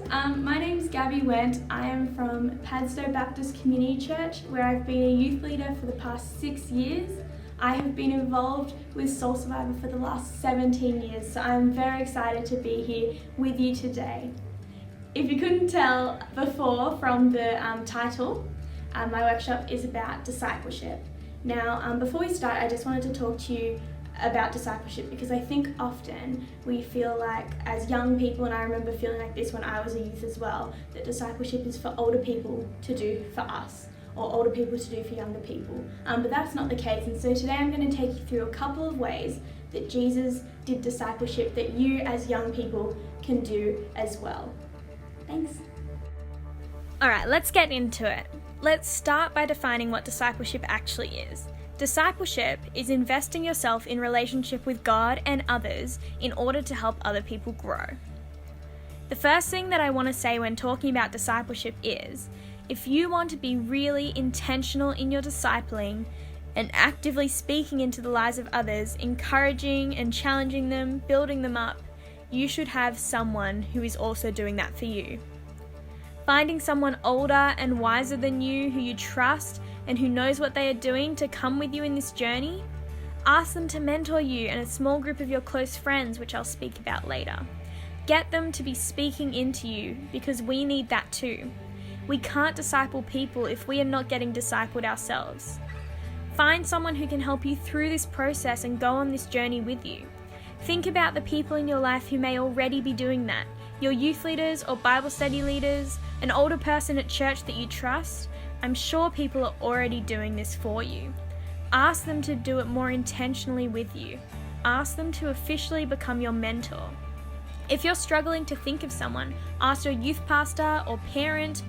My name's Gabbi Wendt. I am from Padstow Baptist Community Church, where I've been a youth leader for the past 6 years. I have been involved with Soul Survivor for the last 17 years, so I'm very excited to be here with you today. If you couldn't tell before from the title, my workshop is about discipleship. Now, before we start, I just wanted to talk to you about discipleship, because I think often we feel like, as young people, and I remember feeling like this when I was a youth as well, that discipleship is for older people to do for us, or older people to do for younger people. But that's not the case, and so today I'm going to take you through a couple of ways that Jesus did discipleship that you as young people can do as well. Thanks. Alright, let's get into it. Let's start by defining what discipleship actually is. Discipleship is investing yourself in relationship with God and others in order to help other people grow. The first thing that I want to say when talking about discipleship is, if you want to be really intentional in your discipling and actively speaking into the lives of others, encouraging and challenging them, building them up, you should have someone who is also doing that for you. Finding someone older and wiser than you who you trust and who knows what they are doing to come with you in this journey, ask them to mentor you and a small group of your close friends, which I'll speak about later. Get them to be speaking into you, because we need that too. We can't disciple people if we are not getting discipled ourselves. Find someone who can help you through this process and go on this journey with you. Think about the people in your life who may already be doing that. Your youth leaders or Bible study leaders, an older person at church that you trust. I'm sure people are already doing this for you. Ask them to do it more intentionally with you. Ask them to officially become your mentor. If you're struggling to think of someone, ask your youth pastor or parent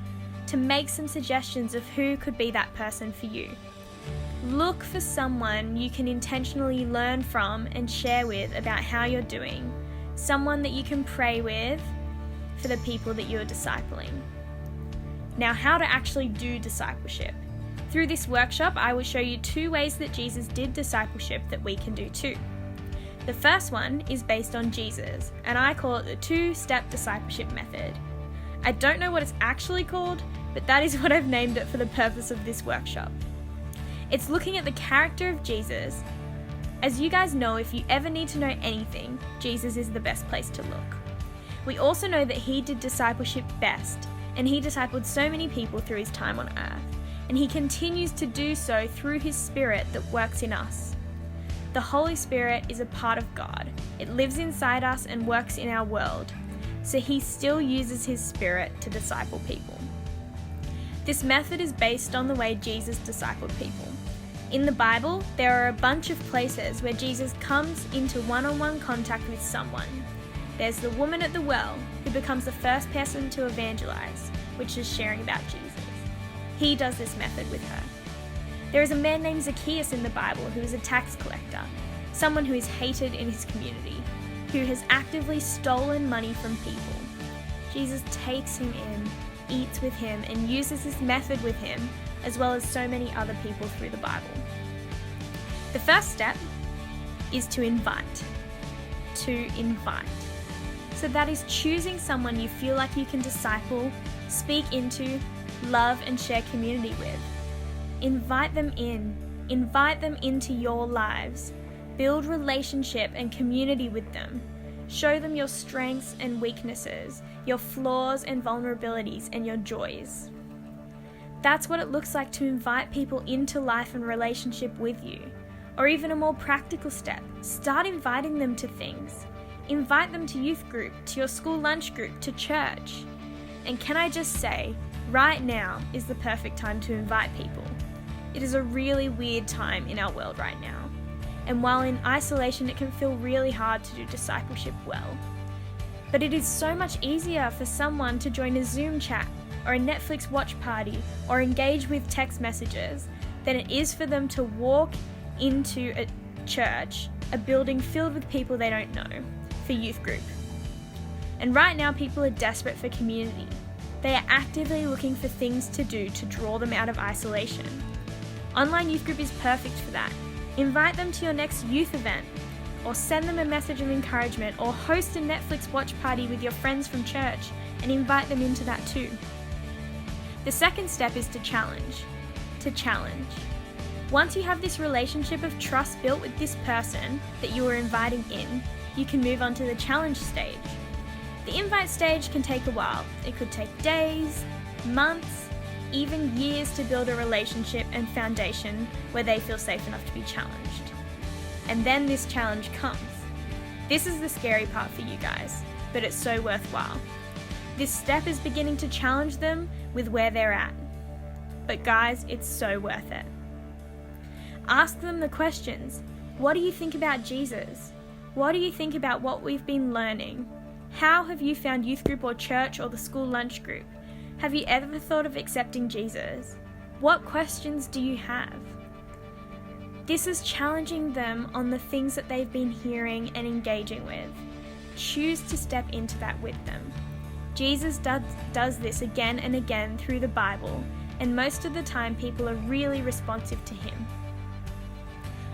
to make some suggestions of who could be that person for you. Look for someone you can intentionally learn from and share with about how you're doing. Someone that you can pray with for the people that you're discipling. Now, how to actually do discipleship. Through this workshop, I will show you 2 ways that Jesus did discipleship that we can do too. The first one is based on Jesus, and I call it the 2-step discipleship method. I don't know what it's actually called, but that is what I've named it for the purpose of this workshop. It's looking at the character of Jesus. As you guys know, if you ever need to know anything, Jesus is the best place to look. We also know that he did discipleship best, and he discipled so many people through his time on earth, and he continues to do so through his Spirit that works in us. The Holy Spirit is a part of God. It lives inside us and works in our world, so he still uses his Spirit to disciple people. This method is based on the way Jesus discipled people. In the Bible, there are a bunch of places where Jesus comes into one-on-one contact with someone. There's the woman at the well, who becomes the first person to evangelize, which is sharing about Jesus. He does this method with her. There is a man named Zacchaeus in the Bible who is a tax collector, someone who is hated in his community, who has actively stolen money from people. Jesus takes him in, eats with him, and uses this method with him, as well as so many other people through the Bible. The first step is to invite. So that is choosing someone you feel like you can disciple, speak into, love and share community with. Invite them in. Invite them into your lives. Build relationship and community with them. Show them your strengths and weaknesses, your flaws and vulnerabilities, and your joys. That's what it looks like to invite people into life and relationship with you. Or even a more practical step, start inviting them to things. Invite them to youth group, to your school lunch group, to church. And can I just say, right now is the perfect time to invite people. It is a really weird time in our world right now. And while in isolation it can feel really hard to do discipleship well. But it is so much easier for someone to join a Zoom chat or a Netflix watch party or engage with text messages than it is for them to walk into a church, a building filled with people they don't know, for youth group. And right now people are desperate for community. They are actively looking for things to do to draw them out of isolation. Online youth group is perfect for that. Invite them to your next youth event, or send them a message of encouragement, or host a Netflix watch party with your friends from church. and invite them into that too. The second step is to challenge. Once you have this relationship of trust built with this person that you are inviting in, you can move on to the challenge stage. The invite stage can take a while. It could take days, months, even years to build a relationship and foundation where they feel safe enough to be challenged. And then this challenge comes. This is the scary part for you guys, but it's so worthwhile. This step is beginning to challenge them with where they're at. But guys, it's so worth it. Ask them the questions. What do you think about Jesus? What do you think about what we've been learning? How have you found youth group or church or the school lunch group? Have you ever thought of accepting Jesus? What questions do you have? This is challenging them on the things that they've been hearing and engaging with. Choose to step into that with them. Jesus does this again and again through the Bible, and most of the time people are really responsive to him.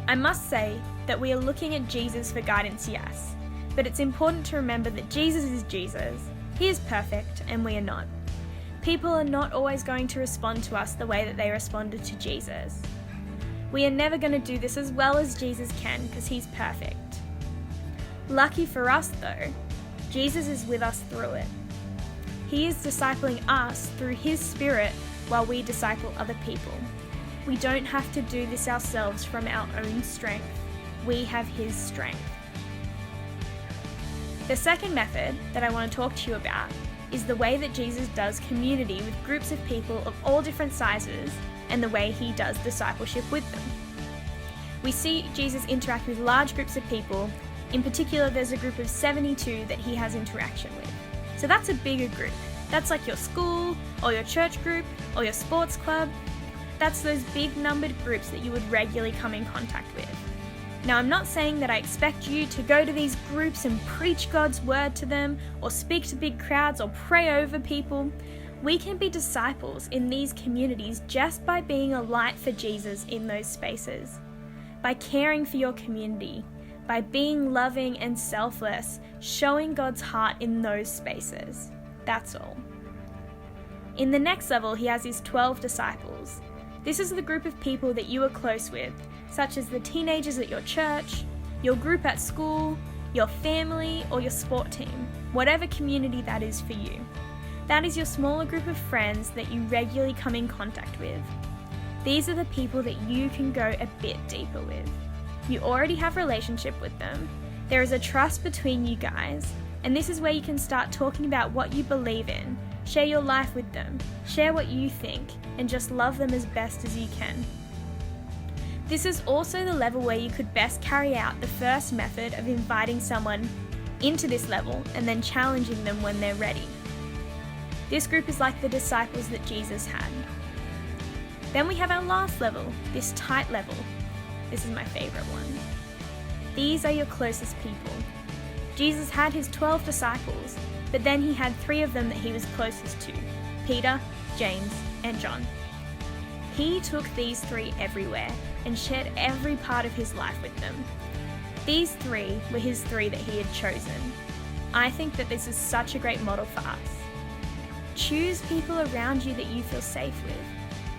I must say that we are looking at Jesus for guidance, yes, but it's important to remember that Jesus is Jesus. He is perfect and we are not. People are not always going to respond to us the way that they responded to Jesus. We are never going to do this as well as Jesus can because he's perfect. Lucky for us though, Jesus is with us through it. He is discipling us through his Spirit while we disciple other people. We don't have to do this ourselves from our own strength. We have his strength. The second method that I want to talk to you about is the way that Jesus does community with groups of people of all different sizes and the way he does discipleship with them. We see Jesus interact with large groups of people. In particular, there's a group of 72 that he has interaction with. So that's a bigger group. That's like your school or your church group or your sports club. That's those big numbered groups that you would regularly come in contact with. Now, I'm not saying that I expect you to go to these groups and preach God's word to them or speak to big crowds or pray over people. We can be disciples in these communities just by being a light for Jesus in those spaces, by caring for your community, by being loving and selfless, showing God's heart in those spaces. That's all. In the next level, he has his 12 disciples. This is the group of people that you are close with, such as the teenagers at your church, your group at school, your family, or your sport team, whatever community that is for you. That is your smaller group of friends that you regularly come in contact with. These are the people that you can go a bit deeper with. You already have a relationship with them. There is a trust between you guys, and this is where you can start talking about what you believe in, share your life with them, share what you think, and just love them as best as you can. This is also the level where you could best carry out the first method of inviting someone into this level and then challenging them when they're ready. This group is like the disciples that Jesus had. Then we have our last level, this tight level. This is my favorite one. These are your closest people. Jesus had his 12 disciples, but then he had 3 of them that he was closest to, Peter, James, and John. He took these 3 everywhere and shared every part of his life with them. These 3 were his 3 that he had chosen. I think that this is such a great model for us. Choose people around you that you feel safe with,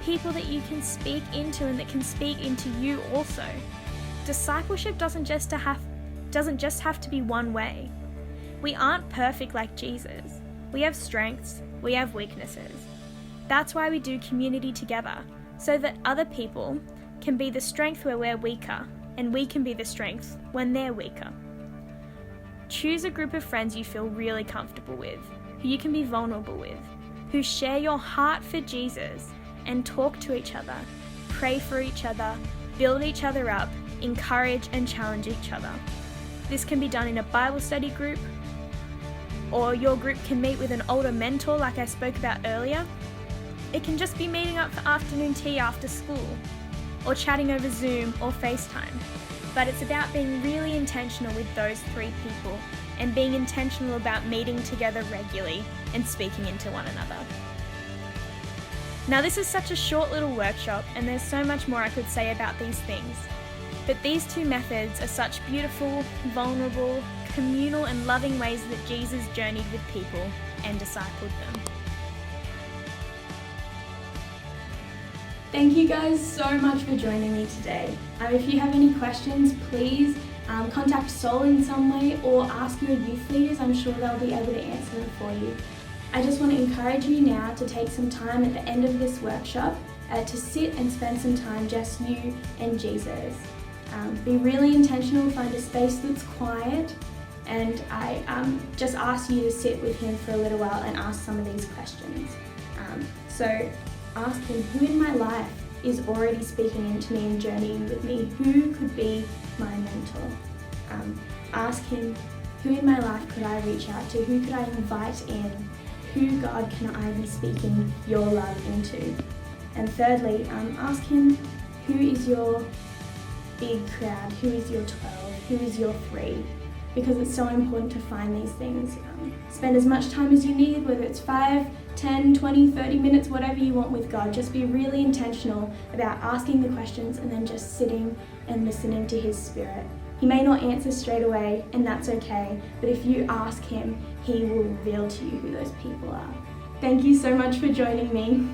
people that you can speak into and that can speak into you also. Discipleship doesn't just have to be one way. We aren't perfect like Jesus. We have strengths, we have weaknesses. That's why we do community together, so that other people can be the strength where we're weaker, and we can be the strength when they're weaker. Choose a group of friends you feel really comfortable with, who you can be vulnerable with, who share your heart for Jesus and talk to each other, pray for each other, build each other up, encourage and challenge each other. This can be done in a Bible study group, or your group can meet with an older mentor like I spoke about earlier. It can just be meeting up for afternoon tea after school, or chatting over Zoom or FaceTime. But it's about being really intentional with those 3 people and being intentional about meeting together regularly and speaking into one another. Now, this is such a short little workshop, and there's so much more I could say about these things. But these 2 methods are such beautiful, vulnerable, communal and loving ways that Jesus journeyed with people, and discipled them. Thank you guys so much for joining me today. If you have any questions, please contact Soul in some way or ask your youth leaders. I'm sure they'll be able to answer them for you. I just want to encourage you now to take some time at the end of this workshop to sit and spend some time just you and Jesus. Be really intentional, find a space that's quiet, and I just ask you to sit with him for a little while and ask some of these questions. So ask him, who in my life is already speaking into me and journeying with me? Who could be my mentor? Ask him, who in my life could I reach out to? Who could I invite in? Who, God, can I be speaking your love into? And thirdly, ask him, who is your big crowd? Who is your 12? Who is your 3? Because it's so important to find these things. Spend as much time as you need, whether it's 5, 10, 20, 30 minutes, whatever you want with God. Just be really intentional about asking the questions and then just sitting and listening to his Spirit. He may not answer straight away, and that's okay, but if you ask him, he will reveal to you who those people are. Thank you so much for joining me.